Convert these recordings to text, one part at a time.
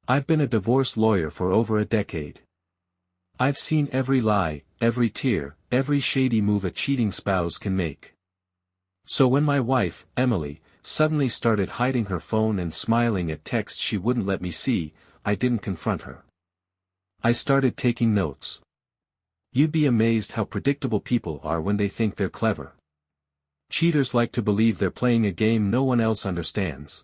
I've been a divorce lawyer for over a decade. I've seen every lie, every tear, every shady move a cheating spouse can make. So when my wife, Emily, suddenly started hiding her phone and smiling at texts she wouldn't let me see, I didn't confront her. I started taking notes. You'd be amazed how predictable people are when they think they're clever. Cheaters like to believe they're playing a game no one else understands.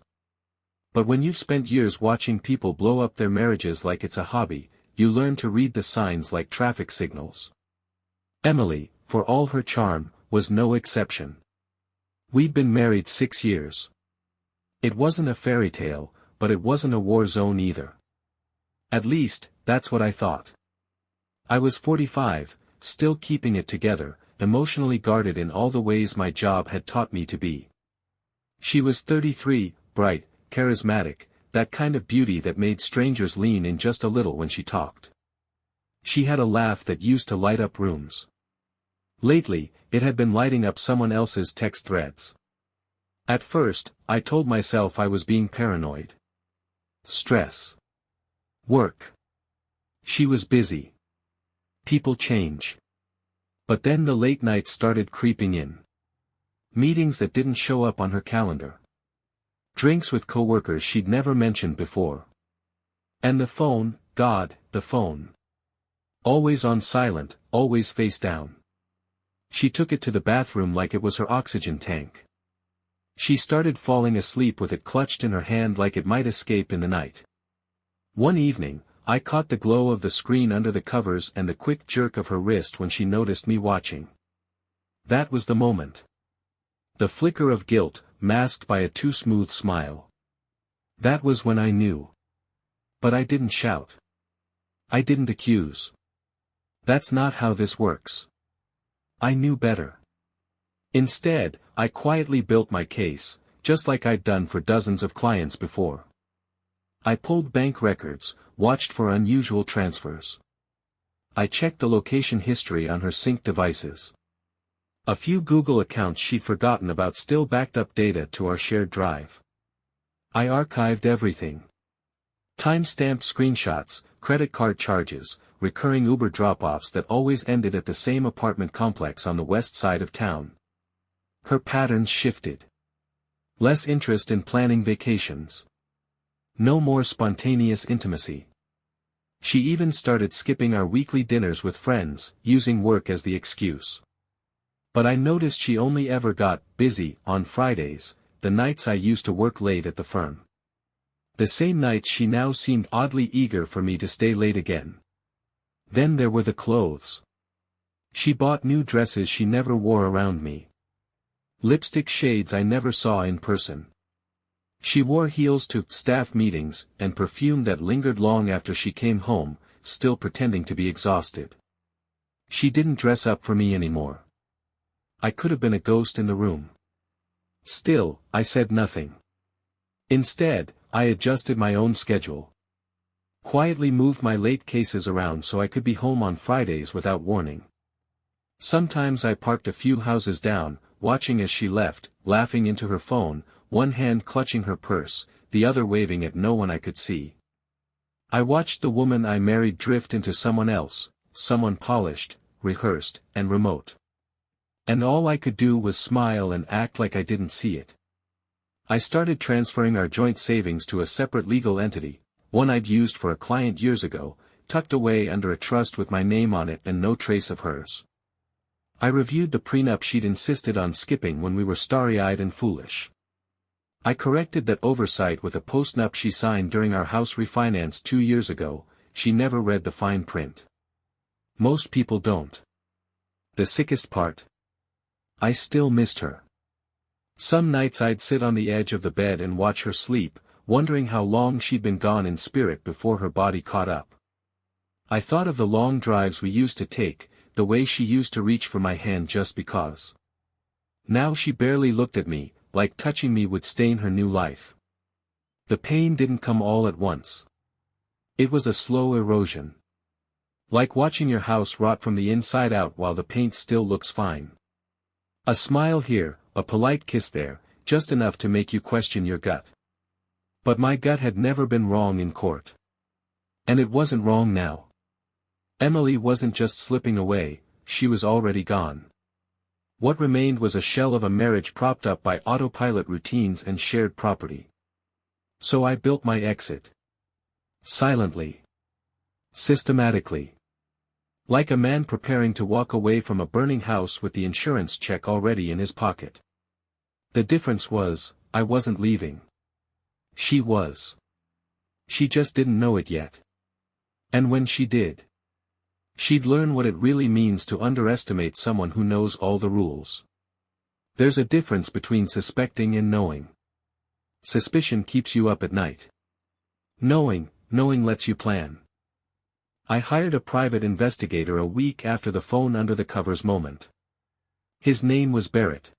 But when you've spent years watching people blow up their marriages like it's a hobby, you learn to read the signs like traffic signals. Emily, for all her charm, was no exception. We'd been married 6 years. It wasn't a fairy tale, but it wasn't a war zone either. At least, that's what I thought. I was 45, still keeping it together, emotionally guarded in all the ways my job had taught me to be. She was 33, bright, charismatic, that kind of beauty that made strangers lean in just a little when she talked. She had a laugh that used to light up rooms. Lately, it had been lighting up someone else's text threads. At first, I told myself I was being paranoid. Stress. Work. She was busy. People change. But then the late nights started creeping in. Meetings that didn't show up on her calendar. Drinks with coworkers she'd never mentioned before. And the phone, God, the phone. Always on silent, always face down. She took it to the bathroom like it was her oxygen tank. She started falling asleep with it clutched in her hand like it might escape in the night. One evening, I caught the glow of the screen under the covers and the quick jerk of her wrist when she noticed me watching. That was the moment. The flicker of guilt, masked by a too smooth smile. That was when I knew. But I didn't shout. I didn't accuse. That's not how this works. I knew better. Instead, I quietly built my case, just like I'd done for dozens of clients before. I pulled bank records, watched for unusual transfers. I checked the location history on her sync devices. A few Google accounts she'd forgotten about still backed up data to our shared drive. I archived everything. Time-stamped screenshots, credit card charges, recurring Uber drop-offs that always ended at the same apartment complex on the west side of town. Her patterns shifted. Less interest in planning vacations. No more spontaneous intimacy. She even started skipping our weekly dinners with friends, using work as the excuse. But I noticed she only ever got busy on Fridays, the nights I used to work late at the firm. The same nights she now seemed oddly eager for me to stay late again. Then there were the clothes. She bought new dresses she never wore around me. Lipstick shades I never saw in person. She wore heels to staff meetings and perfume that lingered long after she came home, still pretending to be exhausted. She didn't dress up for me anymore. I could have been a ghost in the room. Still, I said nothing. Instead, I adjusted my own schedule. Quietly moved my late cases around so I could be home on Fridays without warning. Sometimes I parked a few houses down, watching as she left, laughing into her phone, one hand clutching her purse, the other waving at no one I could see. I watched the woman I married drift into someone else, someone polished, rehearsed, and remote. And all I could do was smile and act like I didn't see it. I started transferring our joint savings to a separate legal entity, one I'd used for a client years ago, tucked away under a trust with my name on it and no trace of hers. I reviewed the prenup she'd insisted on skipping when we were starry-eyed and foolish. I corrected that oversight with a postnup she signed during our house refinance 2 years ago. She never read the fine print. Most people don't. The sickest part? I still missed her. Some nights I'd sit on the edge of the bed and watch her sleep, wondering how long she'd been gone in spirit before her body caught up. I thought of the long drives we used to take, the way she used to reach for my hand just because. Now she barely looked at me, like touching me would stain her new life. The pain didn't come all at once. It was a slow erosion. Like watching your house rot from the inside out while the paint still looks fine. A smile here, a polite kiss there, just enough to make you question your gut. But my gut had never been wrong in court. And it wasn't wrong now. Emily wasn't just slipping away, she was already gone. What remained was a shell of a marriage propped up by autopilot routines and shared property. So I built my exit. Silently. Systematically. Like a man preparing to walk away from a burning house with the insurance check already in his pocket. The difference was, I wasn't leaving. She was. She just didn't know it yet. And when she did, she'd learn what it really means to underestimate someone who knows all the rules. There's a difference between suspecting and knowing. Suspicion keeps you up at night. Knowing lets you plan. I hired a private investigator a week after the phone under the covers moment. His name was Barrett.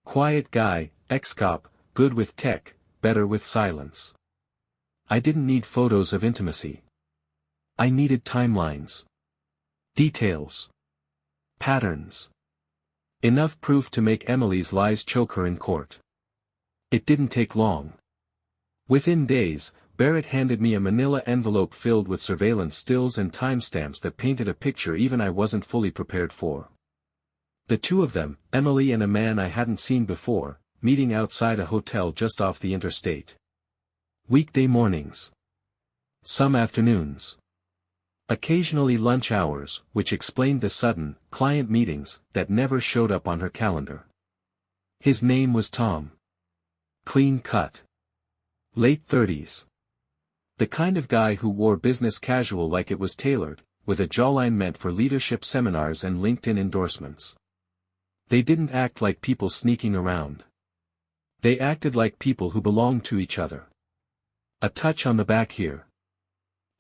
Quiet guy, ex-cop, good with tech, better with silence. I didn't need photos of intimacy. I needed timelines. Details. Patterns. Enough proof to make Emily's lies choke her in court. It didn't take long. Within days, Barrett handed me a manila envelope filled with surveillance stills and timestamps that painted a picture even I wasn't fully prepared for. The two of them, Emily and a man I hadn't seen before, meeting outside a hotel just off the interstate. Weekday mornings. Some afternoons. Occasionally lunch hours, which explained the sudden, client meetings, that never showed up on her calendar. His name was Tom. Clean cut. Late 30s. The kind of guy who wore business casual like it was tailored, with a jawline meant for leadership seminars and LinkedIn endorsements. They didn't act like people sneaking around. They acted like people who belonged to each other. A touch on the back here.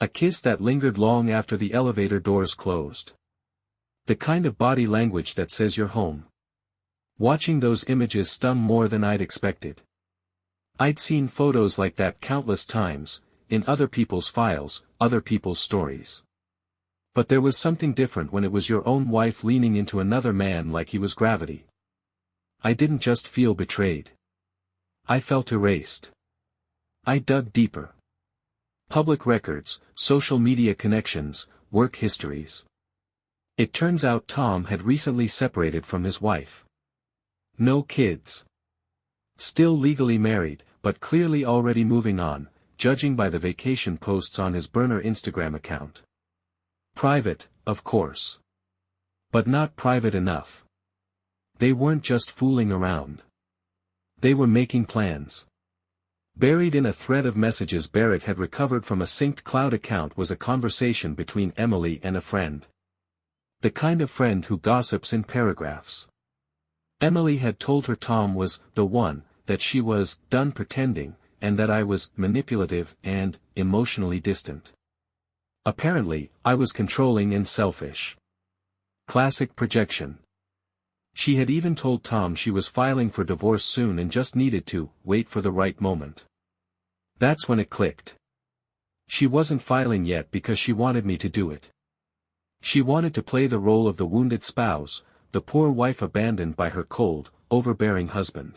A kiss that lingered long after the elevator doors closed. The kind of body language that says you're home. Watching those images stung more than I'd expected. I'd seen photos like that countless times, in other people's files, other people's stories. But there was something different when it was your own wife leaning into another man like he was gravity. I didn't just feel betrayed. I felt erased. I dug deeper. Public records, social media connections, work histories. It turns out Tom had recently separated from his wife. No kids. Still legally married, but clearly already moving on, judging by the vacation posts on his burner Instagram account. Private, of course. But not private enough. They weren't just fooling around. They were making plans. Buried in a thread of messages Barrett had recovered from a synced cloud account was a conversation between Emily and a friend. The kind of friend who gossips in paragraphs. Emily had told her Tom was the one, that she was done pretending, and that I was manipulative and emotionally distant. Apparently, I was controlling and selfish. Classic projection. She had even told Tom she was filing for divorce soon and just needed to wait for the right moment. That's when it clicked. She wasn't filing yet because she wanted me to do it. She wanted to play the role of the wounded spouse, the poor wife abandoned by her cold, overbearing husband.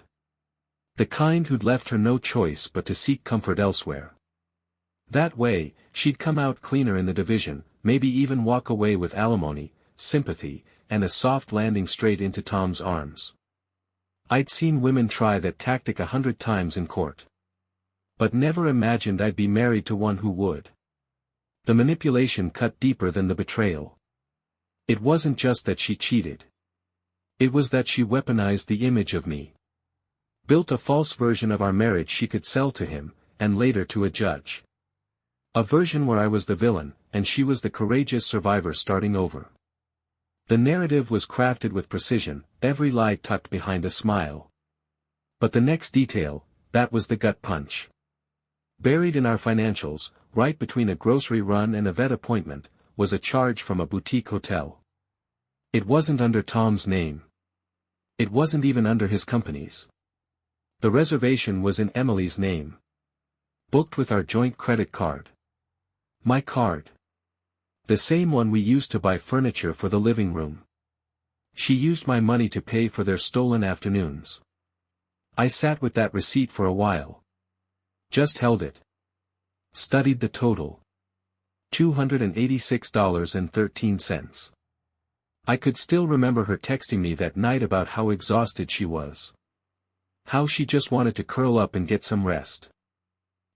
The kind who'd left her no choice but to seek comfort elsewhere. That way, she'd come out cleaner in the division, maybe even walk away with alimony, sympathy, and a soft landing straight into Tom's arms. I'd seen women try that tactic 100 times in court. But never imagined I'd be married to one who would. The manipulation cut deeper than the betrayal. It wasn't just that she cheated. It was that she weaponized the image of me. Built a false version of our marriage she could sell to him, and later to a judge. A version where I was the villain, and she was the courageous survivor starting over. The narrative was crafted with precision, every lie tucked behind a smile. But the next detail, that was the gut punch. Buried in our financials, right between a grocery run and a vet appointment, was a charge from a boutique hotel. It wasn't under Tom's name. It wasn't even under his company's. The reservation was in Emily's name. Booked with our joint credit card. My card. The same one we used to buy furniture for the living room. She used my money to pay for their stolen afternoons. I sat with that receipt for a while. Just held it. Studied the total. $286.13. I could still remember her texting me that night about how exhausted she was. How she just wanted to curl up and get some rest.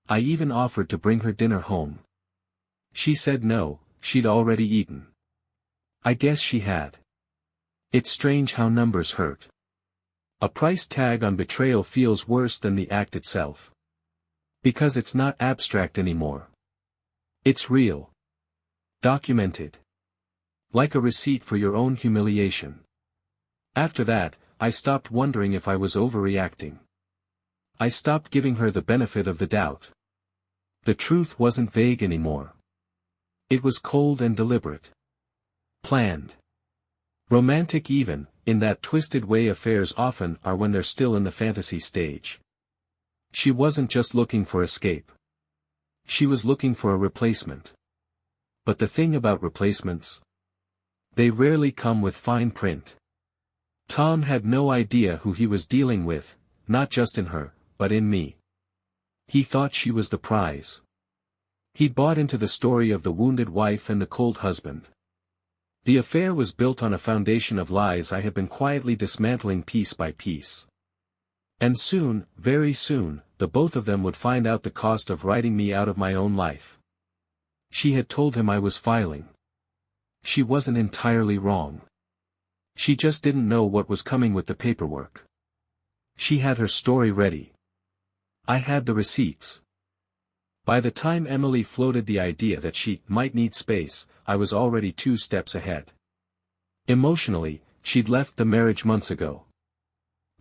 I even offered to bring her dinner home. She said no, she'd already eaten. I guess she had. It's strange how numbers hurt. A price tag on betrayal feels worse than the act itself. Because it's not abstract anymore. It's real. Documented. Like a receipt for your own humiliation. After that, I stopped wondering if I was overreacting. I stopped giving her the benefit of the doubt. The truth wasn't vague anymore. It was cold and deliberate. Planned. Romantic even, in that twisted way affairs often are when they're still in the fantasy stage. She wasn't just looking for escape. She was looking for a replacement. But the thing about replacements? They rarely come with fine print. Tom had no idea who he was dealing with, not just in her, but in me. He thought she was the prize. He bought into the story of the wounded wife and the cold husband. The affair was built on a foundation of lies I had been quietly dismantling piece by piece. And soon, very soon, the both of them would find out the cost of writing me out of my own life. She had told him I was filing. She wasn't entirely wrong. She just didn't know what was coming with the paperwork. She had her story ready. I had the receipts. By the time Emily floated the idea that she might need space, I was already 2 steps ahead. Emotionally, she'd left the marriage months ago.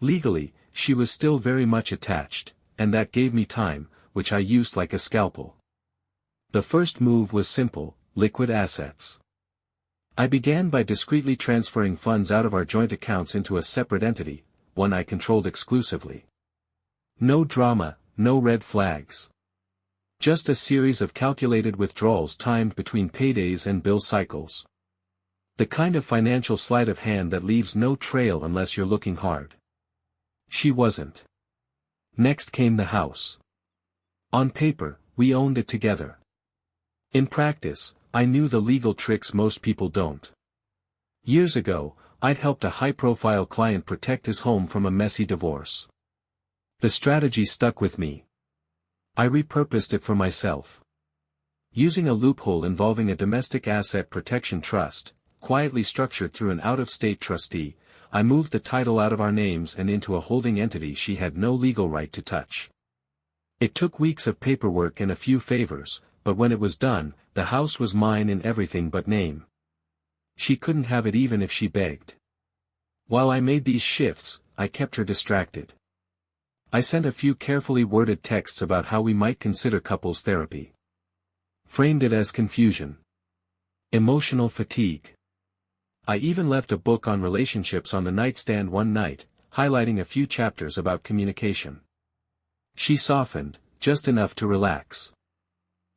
Legally, she was still very much attached, and that gave me time, which I used like a scalpel. The first move was simple: liquid assets. I began by discreetly transferring funds out of our joint accounts into a separate entity, one I controlled exclusively. No drama, no red flags. Just a series of calculated withdrawals timed between paydays and bill cycles. The kind of financial sleight of hand that leaves no trail unless you're looking hard. She wasn't. Next came the house. On paper, we owned it together. In practice, I knew the legal tricks most people don't. Years ago, I'd helped a high-profile client protect his home from a messy divorce. The strategy stuck with me. I repurposed it for myself. Using a loophole involving a domestic asset protection trust, quietly structured through an out-of-state trustee, I moved the title out of our names and into a holding entity she had no legal right to touch. It took weeks of paperwork and a few favors, but when it was done, the house was mine in everything but name. She couldn't have it even if she begged. While I made these shifts, I kept her distracted. I sent a few carefully worded texts about how we might consider couples therapy. Framed it as confusion. Emotional fatigue. I even left a book on relationships on the nightstand one night, highlighting a few chapters about communication. She softened, just enough to relax.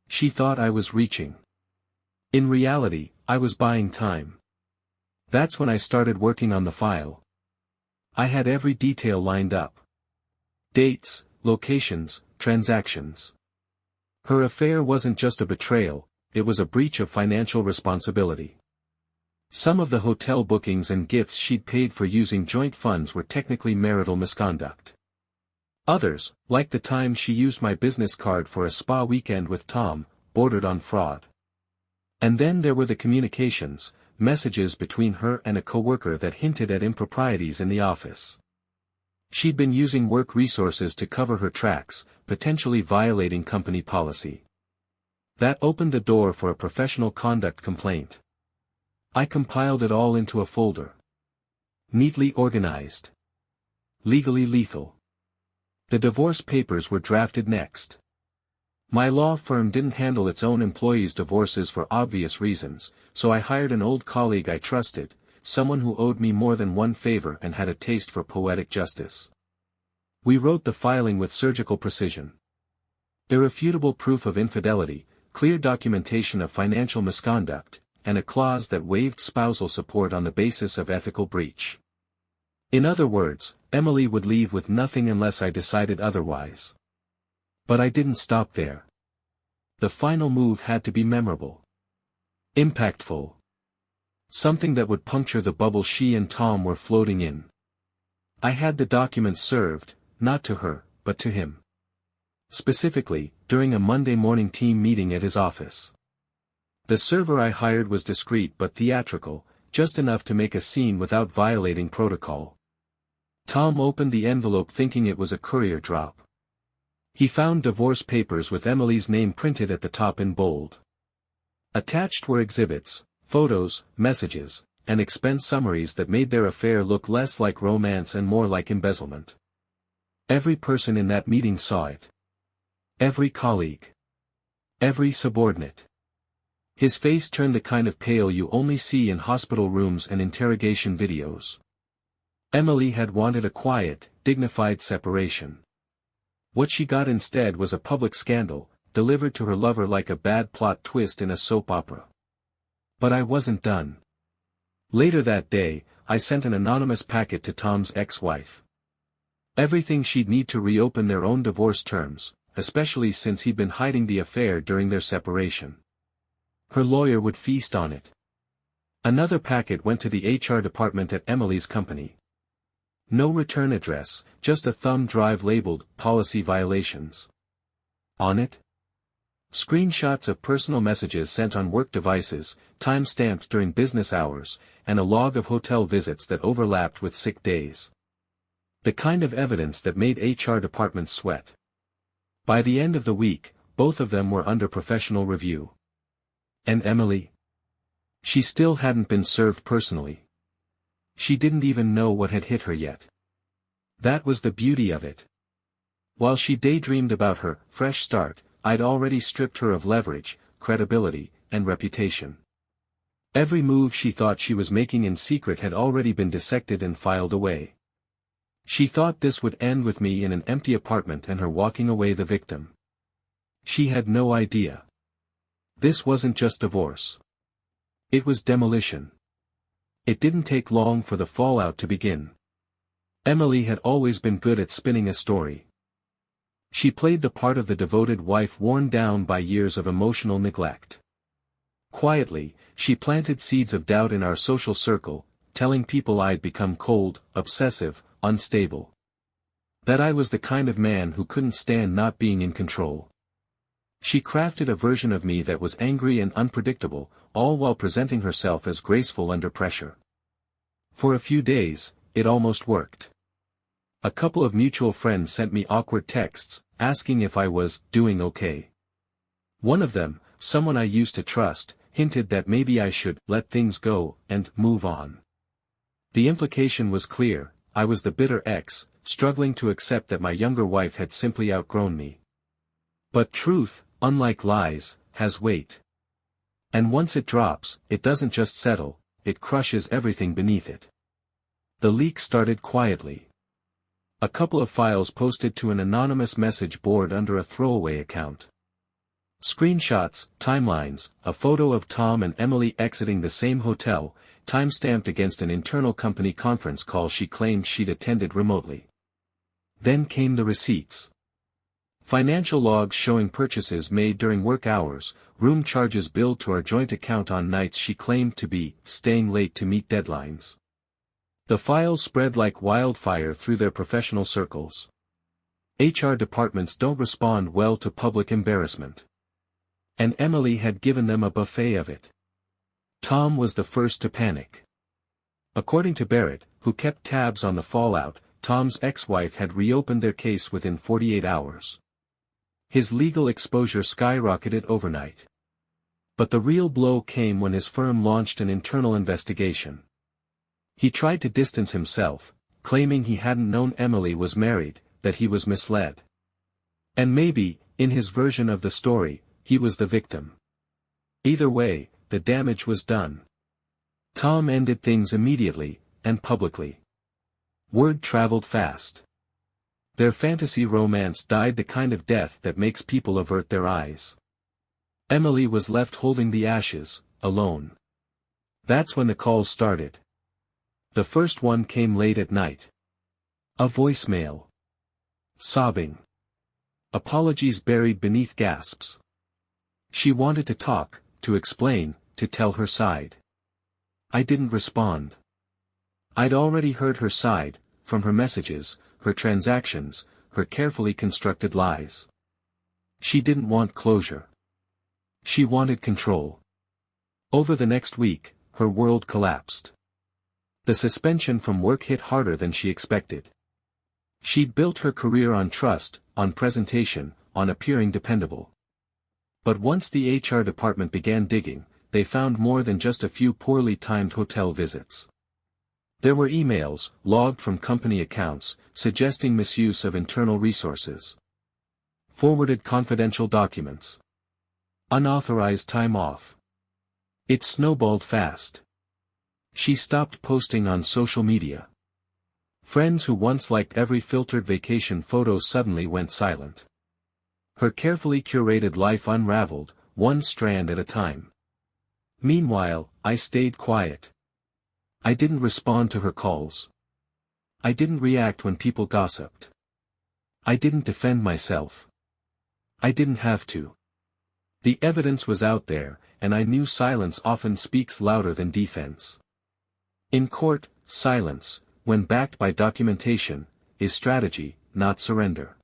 She thought I was reaching. In reality, I was buying time. That's when I started working on the file. I had every detail lined up. Dates, locations, transactions. Her affair wasn't just a betrayal, it was a breach of financial responsibility. Some of the hotel bookings and gifts she'd paid for using joint funds were technically marital misconduct. Others, like the time she used my business card for a spa weekend with Tom, bordered on fraud. And then there were the communications, messages between her and a coworker that hinted at improprieties in the office. She'd been using work resources to cover her tracks, potentially violating company policy. That opened the door for a professional conduct complaint. I compiled it all into a folder. Neatly organized. Legally lethal. The divorce papers were drafted next. My law firm didn't handle its own employees' divorces for obvious reasons, so I hired an old colleague I trusted, someone who owed me more than one favor and had a taste for poetic justice. We wrote the filing with surgical precision. Irrefutable proof of infidelity, clear documentation of financial misconduct, and a clause that waived spousal support on the basis of ethical breach. In other words, Emily would leave with nothing unless I decided otherwise. But I didn't stop there. The final move had to be memorable. Impactful. Something that would puncture the bubble she and Tom were floating in. I had the documents served, not to her, but to him. Specifically, during a Monday morning team meeting at his office. The server I hired was discreet but theatrical, just enough to make a scene without violating protocol. Tom opened the envelope thinking it was a courier drop. He found divorce papers with Emily's name printed at the top in bold. Attached were exhibits, photos, messages, and expense summaries that made their affair look less like romance and more like embezzlement. Every person in that meeting saw it. Every colleague. Every subordinate. His face turned the kind of pale you only see in hospital rooms and interrogation videos. Emily had wanted a quiet, dignified separation. What she got instead was a public scandal, delivered to her lover like a bad plot twist in a soap opera. But I wasn't done. Later that day, I sent an anonymous packet to Tom's ex-wife. Everything she'd need to reopen their own divorce terms, especially since he'd been hiding the affair during their separation. Her lawyer would feast on it. Another packet went to the HR department at Emily's company. No return address, just a thumb drive labeled, "Policy Violations." On it? Screenshots of personal messages sent on work devices, time-stamped during business hours, and a log of hotel visits that overlapped with sick days. The kind of evidence that made HR departments sweat. By the end of the week, both of them were under professional review. And Emily? She still hadn't been served personally. She didn't even know what had hit her yet. That was the beauty of it. While she daydreamed about her fresh start, I'd already stripped her of leverage, credibility, and reputation. Every move she thought she was making in secret had already been dissected and filed away. She thought this would end with me in an empty apartment and her walking away the victim. She had no idea. This wasn't just divorce. It was demolition. It didn't take long for the fallout to begin. Emily had always been good at spinning a story. She played the part of the devoted wife worn down by years of emotional neglect. Quietly, she planted seeds of doubt in our social circle, telling people I'd become cold, obsessive, unstable. That I was the kind of man who couldn't stand not being in control. She crafted a version of me that was angry and unpredictable, all while presenting herself as graceful under pressure. For a few days, it almost worked. A couple of mutual friends sent me awkward texts, asking if I was doing okay. One of them, someone I used to trust, hinted that maybe I should let things go and move on. The implication was clear: I was the bitter ex, struggling to accept that my younger wife had simply outgrown me. But truth, unlike lies, has weight. And once it drops, it doesn't just settle, it crushes everything beneath it. The leak started quietly. A couple of files posted to an anonymous message board under a throwaway account. Screenshots, timelines, a photo of Tom and Emily exiting the same hotel, time-stamped against an internal company conference call she claimed she'd attended remotely. Then came the receipts. Financial logs showing purchases made during work hours, room charges billed to our joint account on nights she claimed to be staying late to meet deadlines. The files spread like wildfire through their professional circles. HR departments don't respond well to public embarrassment. And Emily had given them a buffet of it. Tom was the first to panic. According to Barrett, who kept tabs on the fallout, Tom's ex-wife had reopened their case within 48 hours. His legal exposure skyrocketed overnight. But the real blow came when his firm launched an internal investigation. He tried to distance himself, claiming he hadn't known Emily was married, that he was misled. And maybe, in his version of the story, he was the victim. Either way, the damage was done. Tom ended things immediately, and publicly. Word traveled fast. Their fantasy romance died the kind of death that makes people avert their eyes. Emily was left holding the ashes, alone. That's when the calls started. The first one came late at night. A voicemail. Sobbing. Apologies buried beneath gasps. She wanted to talk, to explain, to tell her side. I didn't respond. I'd already heard her side, from her messages, her transactions, her carefully constructed lies. She didn't want closure. She wanted control. Over the next week, her world collapsed. The suspension from work hit harder than she expected. She'd built her career on trust, on presentation, on appearing dependable. But once the HR department began digging, they found more than just a few poorly timed hotel visits. There were emails, logged from company accounts, suggesting misuse of internal resources. Forwarded confidential documents. Unauthorized time off. It snowballed fast. She stopped posting on social media. Friends who once liked every filtered vacation photo suddenly went silent. Her carefully curated life unraveled, one strand at a time. Meanwhile, I stayed quiet. I didn't respond to her calls. I didn't react when people gossiped. I didn't defend myself. I didn't have to. The evidence was out there, and I knew silence often speaks louder than defense. In court, silence, when backed by documentation, is strategy, not surrender.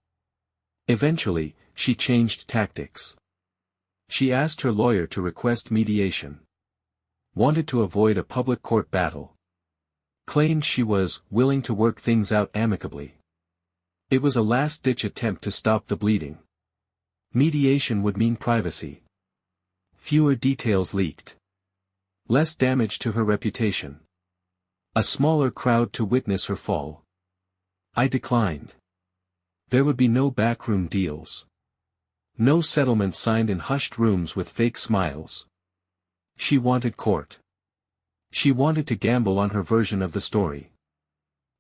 Eventually, she changed tactics. She asked her lawyer to request mediation. Wanted to avoid a public court battle. Claimed she was willing to work things out amicably. It was a last-ditch attempt to stop the bleeding. Mediation would mean privacy. Fewer details leaked. Less damage to her reputation. A smaller crowd to witness her fall. I declined. There would be no backroom deals. No settlements signed in hushed rooms with fake smiles. She wanted court. She wanted to gamble on her version of the story.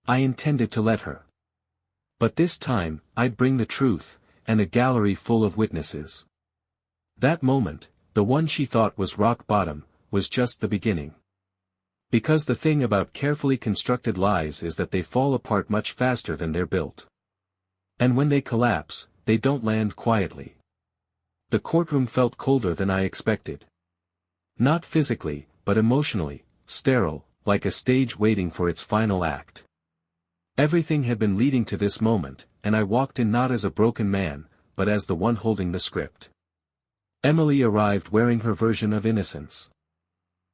I intended to let her. But this time, I'd bring the truth, and a gallery full of witnesses. That moment, the one she thought was rock bottom, was just the beginning. Because the thing about carefully constructed lies is that they fall apart much faster than they're built. And when they collapse, they don't land quietly. The courtroom felt colder than I expected. Not physically, but emotionally, sterile, like a stage waiting for its final act. Everything had been leading to this moment, and I walked in not as a broken man, but as the one holding the script. Emily arrived wearing her version of innocence.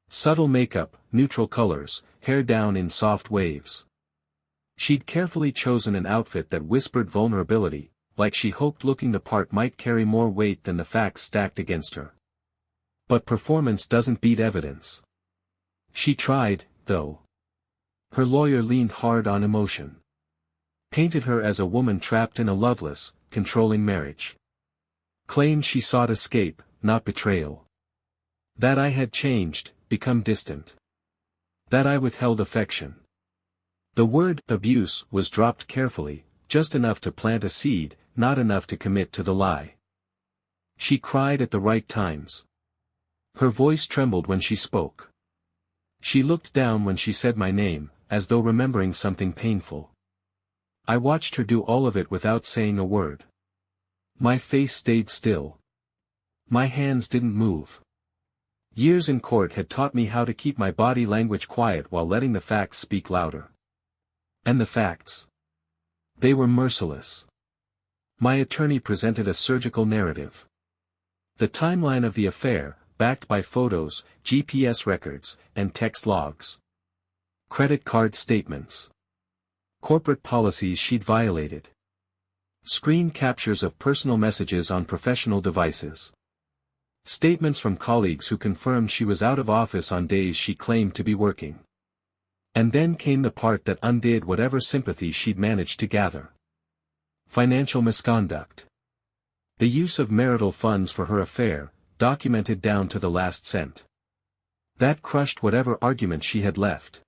Subtle makeup, neutral colors, hair down in soft waves. She'd carefully chosen an outfit that whispered vulnerability, like she hoped looking the part might carry more weight than the facts stacked against her. But performance doesn't beat evidence. She tried, though. Her lawyer leaned hard on emotion. Painted her as a woman trapped in a loveless, controlling marriage. Claimed she sought escape, not betrayal. That I had changed, become distant. That I withheld affection. The word abuse was dropped carefully, just enough to plant a seed, not enough to commit to the lie. She cried at the right times. Her voice trembled when she spoke. She looked down when she said my name, as though remembering something painful. I watched her do all of it without saying a word. My face stayed still. My hands didn't move. Years in court had taught me how to keep my body language quiet while letting the facts speak louder. And the facts? They were merciless. My attorney presented a surgical narrative. The timeline of the affair, backed by photos, GPS records, and text logs. Credit card statements. Corporate policies she'd violated. Screen captures of personal messages on professional devices. Statements from colleagues who confirmed she was out of office on days she claimed to be working. And then came the part that undid whatever sympathy she'd managed to gather. Financial misconduct. The use of marital funds for her affair, documented down to the last cent. That crushed whatever argument she had left.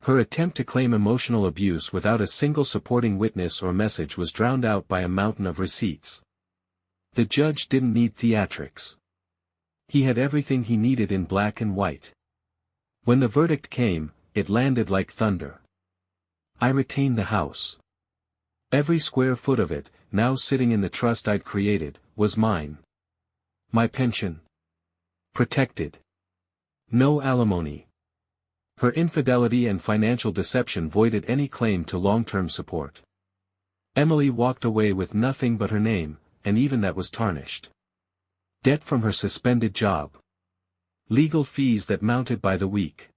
Her attempt to claim emotional abuse without a single supporting witness or message was drowned out by a mountain of receipts. The judge didn't need theatrics. He had everything he needed in black and white. When the verdict came, it landed like thunder. I retained the house. Every square foot of it, now sitting in the trust I'd created, was mine. My pension. Protected. No alimony. Her infidelity and financial deception voided any claim to long-term support. Emily walked away with nothing but her name, and even that was tarnished. Debt from her suspended job. Legal fees that mounted by the week.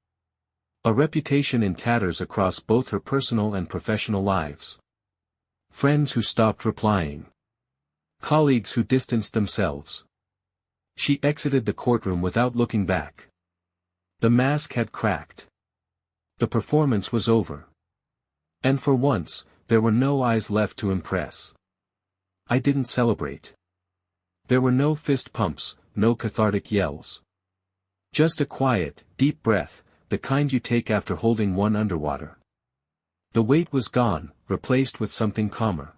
A reputation in tatters across both her personal and professional lives. Friends who stopped replying. Colleagues who distanced themselves. She exited the courtroom without looking back. The mask had cracked. The performance was over. And for once, there were no eyes left to impress. I didn't celebrate. There were no fist pumps, no cathartic yells. Just a quiet, deep breath, the kind you take after holding one underwater. The weight was gone, replaced with something calmer.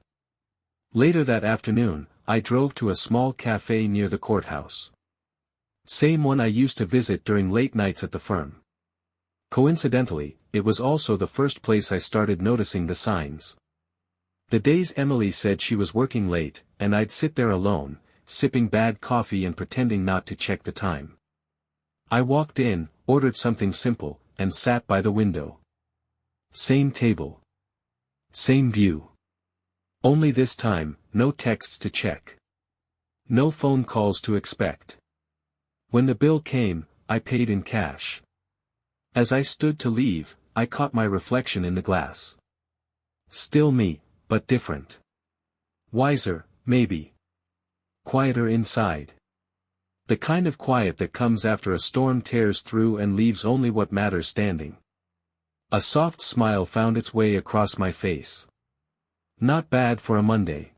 Later that afternoon, I drove to a small cafe near the courthouse. Same one I used to visit during late nights at the firm. Coincidentally, it was also the first place I started noticing the signs. The days Emily said she was working late, and I'd sit there alone, sipping bad coffee and pretending not to check the time. I walked in, ordered something simple, and sat by the window. Same table. Same view. Only this time, no texts to check. No phone calls to expect. When the bill came, I paid in cash. As I stood to leave, I caught my reflection in the glass. Still me, but different. Wiser, maybe. Quieter inside. The kind of quiet that comes after a storm tears through and leaves only what matters standing. A soft smile found its way across my face. Not bad for a Monday.